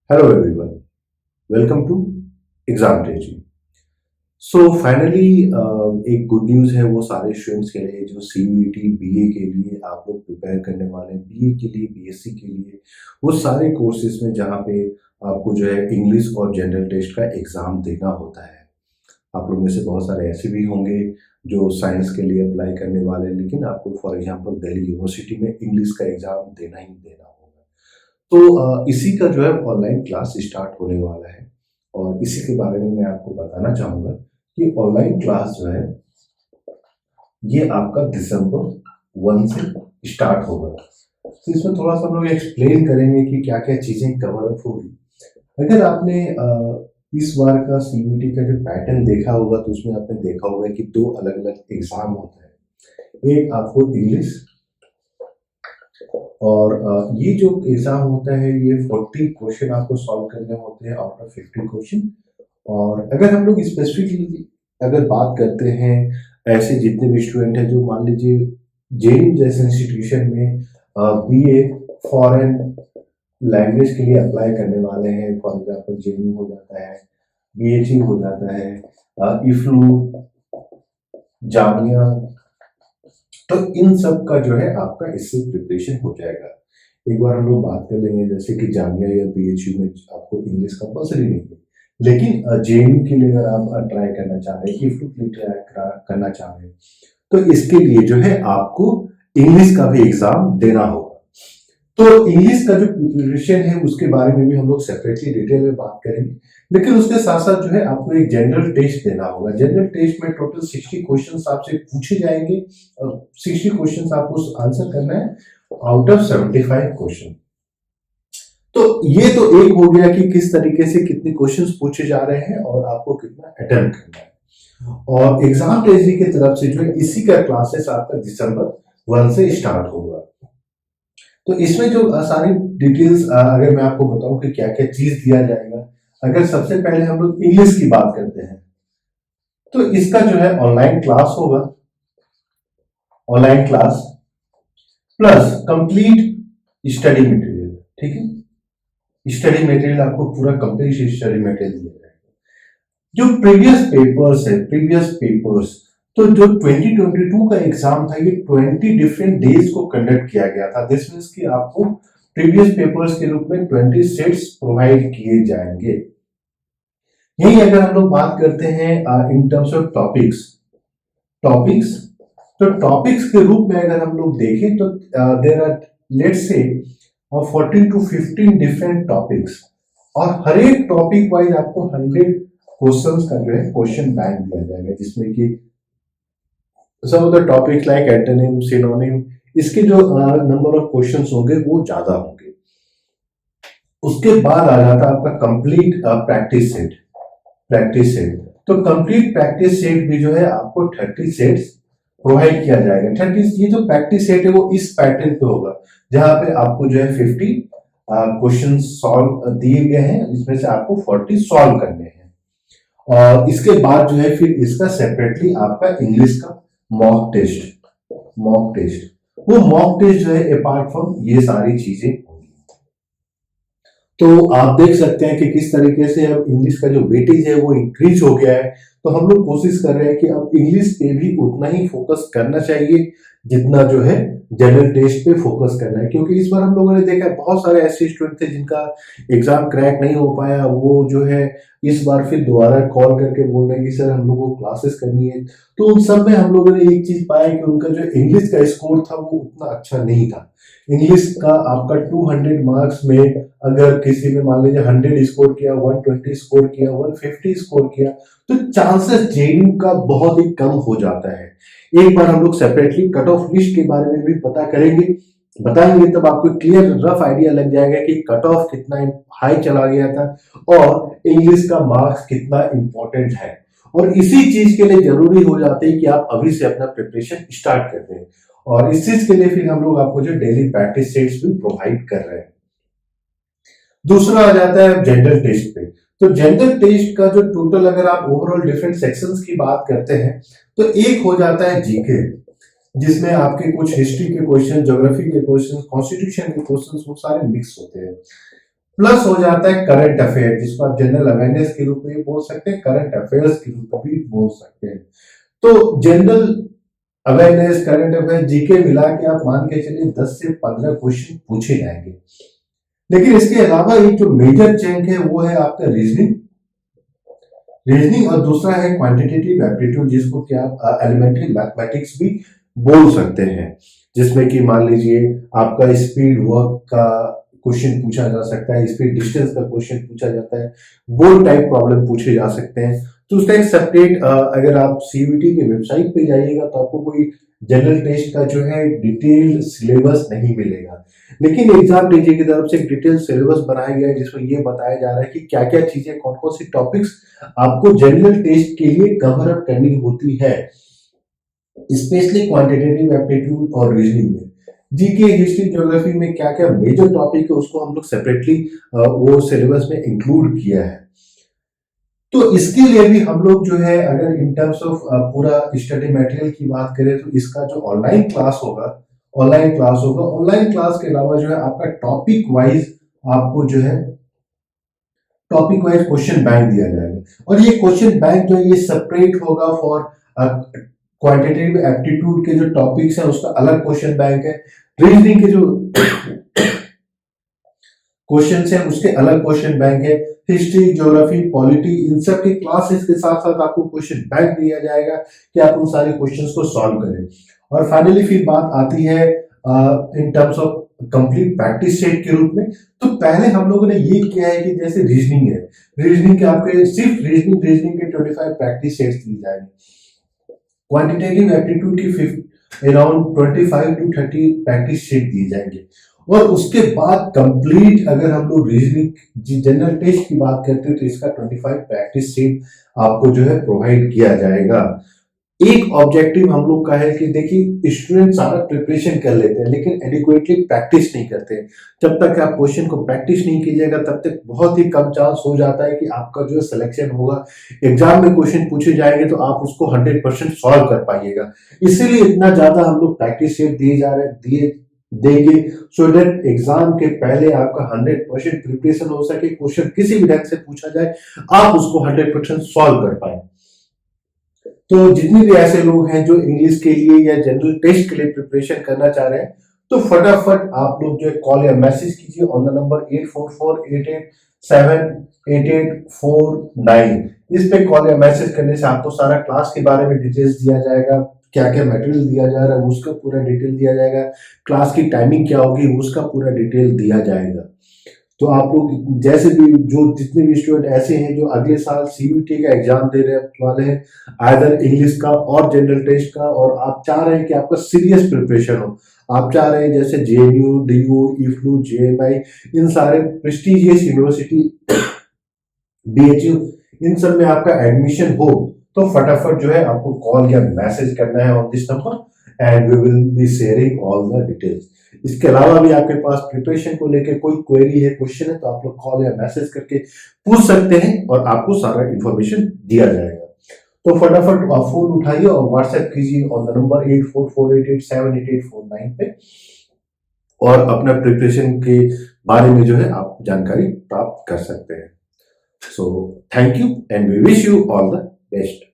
Hello everyone, welcome to exam टेजी। So finally एक good news है वो सारे स्टूडेंट्स के लिए जो सीयूईटी बीए के लिए आप लोग प्रिपेयर करने वाले हैं, बीए के लिए, बीएससी के लिए, वो सारे कोर्सेज में जहाँ पे आपको जो है इंग्लिश और जनरल टेस्ट का एग्ज़ाम देना होता है। आप लोग में से बहुत सारे ऐसे भी होंगे जो साइंस के लिए अप्लाई करने वाले हैं, लेकिन आपको फॉर एग्जांपल दिल्ली यूनिवर्सिटी में इंग्लिश का एग्ज़ाम देना ही देना होगा। तो इसी का जो है ऑनलाइन क्लास स्टार्ट होने वाला है और इसी के बारे में मैं आपको बताना चाहूँगा कि ऑनलाइन क्लास जो है ये आपका दिसंबर 1 से स्टार्ट होगा। तो इसमें थोड़ा-सा हम लोग एक्सप्लेन करेंगे कि क्या-क्या चीज़ें कवर अप होगी। अगर आपने इस बार का सीयूईटी का जो पैटर्न देखा होगा तो उसमें आपने देखा होगा कि 2 अलग-अलग एग्ज़ाम होते हैं। एक आपको इंग्लिश और ये जो एग्ज़ाम होता है ये 40 क्वेश्चन आपको सॉल्व करने होते हैं आउट ऑफ 50 क्वेश्चन। और अगर हम लोग स्पेसिफिकली अगर बात करते हैं ऐसे जितने भी स्टूडेंट हैं जो मान लीजिए जेईई जैसे इंस्टीट्यूशन में बीए फॉरेन लैंग्वेज के लिए अप्लाई करने वाले हैं, फॉर एग्जांपल जेईई हो जाता है, बीएचयू हो जाता है, इफ्लू, जामिया, तो इन सब का जो है आपका इससे प्रिपरेशन हो जाएगा। एक बार हम लोग बात कर लेंगे जैसे कि जामिया या बीएचयू में आपको इंग्लिश कंपल्सरी नहीं है, लेकिन जेईई के लिए अगर आप ट्राई करना चाह रहे हैं, इफ्लू के लिए ट्राई करना चाह रहे हैं, तो इसके लिए जो है आपको इंग्लिश का भी एग्जाम देना होगा। तो इंग्लिश का जो प्रिपरेशन है उसके बारे में भी हम लोग सेपरेटली डिटेल में बात करेंगे, लेकिन उसके साथ साथ जो है आपको एक जनरल टेस्ट देना होगा। जनरल टेस्ट में टोटल 60 क्वेश्चंस आपसे पूछे जाएंगे, 60 क्वेश्चंस आपको आंसर करना है आउट ऑफ 75 क्वेश्चन। तो ये तो एक हो गया कि किस तरीके से कितने क्वेश्चंस पूछे जा रहे हैं और आपको कितना अटेम्प्ट करना है। और एग्जाम टेजी की तरफ से जो है इसी का क्लासेस आपका दिसंबर 1 से स्टार्ट होगा। तो इसमें जो सारी डिटेल्स अगर मैं आपको बताऊं कि क्या क्या चीज दिया जाएगा, अगर सबसे पहले हम लोग इंग्लिश की बात करते हैं तो इसका जो है ऑनलाइन क्लास होगा। Online class plus complete study material, ठीक है। स्टडी मटेरियल आपको पूरा कंप्लीट स्टडी मटेरियल दिया जाएगा। जो प्रीवियस पेपर्स, तो जो 2022 का एग्जाम था ये 20 डिफरेंट डेज को कंडक्ट किया गया था। दिस मींस कि आपको प्रीवियस पेपर्स के रूप में 20 सेट्स प्रोवाइड किए जाएंगे। यही अगर हम लोग बात करते हैं इन टर्म्स ऑफ टॉपिक्स, तो टॉपिक्स के रूप में अगर हम लोग देखें तो there are let's say 14 to 15 different topics, और हर एक टॉपिक वाइज आपको 100 क्वेश्चंस का जो है क्वेश्चन बैंक दिया जाएगा, जिसमें कि some of the topics like antonym, synonym, इसके जो नंबर ऑफ क्वेश्चंस होंगे वो ज्यादा होंगे। उसके बाद आ जाता है आपका कंप्लीट प्रैक्टिस सेट। तो कंप्लीट प्रैक्टिस सेट भी जो है आपको 30 सेट्स प्रोवाइड किया जाएगा। 30 ये जो प्रैक्टिस सेट है वो इस पैटर्न पे होगा जहां पे आपको जो है 50 क्वेश्चन सॉल्व दिए गए हैं, इसमें से आपको 40 सॉल्व करने हैं। और इसके बाद जो है फिर इसका सेपरेटली आपका इंग्लिश का मॉक टेस्ट, वो मॉक टेस्ट जो है अपार्ट फ्रॉम ये सारी चीजें होंगी। तो आप देख सकते हैं कि किस तरीके से अब इंग्लिश का जो वेटेज है वो इंक्रीज हो गया है। तो हम लोग कोशिश कर रहे हैं कि अब इंग्लिश पे भी उतना ही फोकस करना चाहिए जितना जो है जनरल टेस्ट पे फोकस करना है, क्योंकि इस बार हम लोगों ने देखा बहुत सारे ऐसे स्टूडेंट थे जिनका एग्जाम क्रैक नहीं हो पाया। वो जो है इस बार फिर दोबारा कॉल करके बोल रहे हैं कि सर हम लोगों को क्लासेस करनी है। तो उन सब में हम लोगों ने एक चीज पाया कि उनका जो इंग्लिश का स्कोर था वो उतना अच्छा नहीं था। इंग्लिश का आपका 200 मार्क्स में अगर किसी ने मान लीजिए 100 स्कोर किया, 120 स्कोर किया, 150 स्कोर किया, तो चांसेस जेईई का बहुत ही कम हो जाता है। एक बार हम लोग सेपरेटली कट ऑफ लिस्ट के बारे में भी पता करेंगे, बताएंगे, तब आपको क्लियर रफ आइडिया लग जाएगा कि कट ऑफ कितना हाई चला गया था और इंग्लिश का मार्क्स कितना इंपॉर्टेंट है। और इसी चीज के लिए जरूरी हो जाते हैं कि आप अभी से अपना प्रिपरेशन स्टार्ट कर दें, और इस चीज के लिए फिर हम लोग आपको जो डेली प्रैक्टिस सेट्स भी प्रोवाइड कर रहे हैं। दूसरा आ जाता है जनरल टेस्ट पे। तो जनरल टेस्ट का जो टोटल अगर आप ओवरऑल डिफरेंट सेक्शंस की बात करते हैं तो एक हो जाता है जीके, जिसमें आपके कुछ हिस्ट्री के क्वेश्चन, ज्योग्राफी के क्वेश्चन, कॉन्स्टिट्यूशन के क्वेश्चन, वो सारे मिक्स होते हैं। प्लस हो जाता है करंट अफेयर, जिसको आप जनरल अवेयरनेस के रूप में भी बोल सकते हैं, करंट अफेयर्स के रूप में भी बोल सकते हैं। तो general awareness, current affair, GK मिला के आप मान के चलिए 10 से 15 क्वेश्चन पूछे जाएंगे। लेकिन इसके अलावा एक जो मेजर चंक है वो है आपका रीजनिंग, और दूसरा है क्वांटिटेटिव एप्टीट्यूड, जिसको कि आप एलिमेंट्री मैथमेटिक्स भी बोल सकते हैं, जिसमें कि मान लीजिए आपका स्पीड वर्क का क्वेश्चन पूछा जा सकता है, स्पीड डिस्टेंस का क्वेश्चन पूछा जाता है, बोर्ड टाइप प्रॉब्लम पूछे जा सकते हैं। तो उसका एक सेपरेट, अगर आप सीयूईटी के वेबसाइट पे जाइएगा तो आपको कोई जनरल टेस्ट का जो है डिटेल्ड सिलेबस नहीं मिलेगा, लेकिन एग्जाम डीजे की तरफ से एक डिटेल सिलेबस बनाया गया है, जिसमें ये बताया जा रहा है कि क्या क्या चीजें, कौन कौन सी टॉपिक्स आपको जनरल टेस्ट के लिए कवर अप करनी होती है, स्पेशली क्वांटिटेटिव एप्टीट्यूड और रीजनिंग में। जीके, हिस्ट्री, ज्योग्राफी में क्या क्या मेजर टॉपिक है उसको हम लोग सेपरेटली वो सिलेबस में इंक्लूड किया है। तो इसके लिए भी हम लोग जो है, अगर इन टर्म्स ऑफ पूरा स्टडी मटेरियल की बात करें तो इसका जो ऑनलाइन क्लास होगा, ऑनलाइन क्लास के अलावा जो है आपका टॉपिक वाइज, आपको जो है टॉपिक वाइज क्वेश्चन बैंक दिया जाएगा, और ये क्वेश्चन बैंक जो है ये सेपरेट होगा फॉर क्वांटिटेटिव एप्टीट्यूड के जो टॉपिक्स हैं उसका अलग क्वेश्चन बैंक है, रीजनिंग के जो क्वेश्चन है उसके अलग क्वेश्चन बैंक है, हिस्ट्री, ज्योग्राफी, पॉलिटी, इन सब के क्लासेस के साथ साथ आपको क्वेश्चन बैंक दिया जाएगा कि आप उन सारे क्वेश्चंस को सॉल्व करें। और फाइनली फिर बात आती है in terms of complete practice set के रूप में। तो पहले हम लोगों ने ये किया है कि जैसे रीजनिंग है, रीजनिंग के आपके सिर्फ रीजनिंग के 25 प्रैक्टिस सेट्स दिए जाएंगे, क्वांटिटेटिव एप्टीट्यूड की अराउंड 25 टू 30 प्रैक्टिस सेट दिए जाएंगे, और उसके बाद कंप्लीट अगर हम लोग रीजनिंग जनरल टेस्ट की बात करते हैं तो इसका 25 प्रैक्टिस सेट आपको जो है प्रोवाइड किया जाएगा। एक ऑब्जेक्टिव हम लोग का है कि देखिए स्टूडेंट सारा प्रिपरेशन कर लेते हैं लेकिन एडिक्वेटली प्रैक्टिस नहीं करते। जब तक आप क्वेश्चन को प्रैक्टिस नहीं कीजिएगा तब तक बहुत ही कम चांस हो जाता है कि आपका जो सिलेक्शन होगा, एग्जाम में क्वेश्चन पूछे जाएंगे तो आप उसको 100% सॉल्व कर पाइएगा। इसीलिए इतना ज्यादा हम लोग प्रैक्टिस सेट दिए जा रहे हैं, देंगे, सो दैट एग्जाम के पहले आपका 100% प्रिपरेशन हो सके, क्वेश्चन किसी भी ढंग से पूछा जाए आप उसको 100% सॉल्व कर पाए। तो जितने भी ऐसे लोग हैं जो इंग्लिश के लिए या जनरल टेस्ट के लिए प्रिपरेशन करना चाह रहे हैं तो फटाफट आप लोग जो है कॉल या मैसेज कीजिए ऑन द नंबर 8448878849। इस पे कॉल या मैसेज करने से आपको सारा क्लास के बारे में डिटेल्स दिया जाएगा, क्या क्या मटेरियल दिया जा रहा है उसका पूरा डिटेल दिया जाएगा, क्लास की टाइमिंग क्या होगी उसका पूरा डिटेल दिया जाएगा। तो आप लोग जैसे भी जो जितने भी स्टूडेंट ऐसे हैं जो अगले साल सीयूईटी का एग्जाम दे रहे वाले हैं, आइदर इंग्लिश का और जनरल टेस्ट का, और आप चाह रहे हैं कि आपका सीरियस प्रिपरेशन हो, आप चाह रहे हैं जैसे जेएनयू, डीयू, इफ्लू, जेएमआई, इन सारे प्रेस्टिजियस यूनिवर्सिटी, बीएचयू, इन सब में आपका एडमिशन हो, तो फटाफट जो है आपको कॉल या मैसेज करना है on this number and we will be sharing all the details. इसके अलावा भी आपके पास प्रिपरेशन को लेकर कोई क्वेरी है, क्वेश्चन है, तो आप लोग कॉल या मैसेज करके पूछ सकते हैं और आपको सारा इंफॉर्मेशन दिया जाएगा। तो फटाफट आप फोन उठाइए और व्हाट्सएप कीजिए ऑन द नंबर 8448878849 पे, और अपना प्रिपरेशन के बारे में जो है आप जानकारी प्राप्त कर सकते हैं। So thank you and we wish you all the best.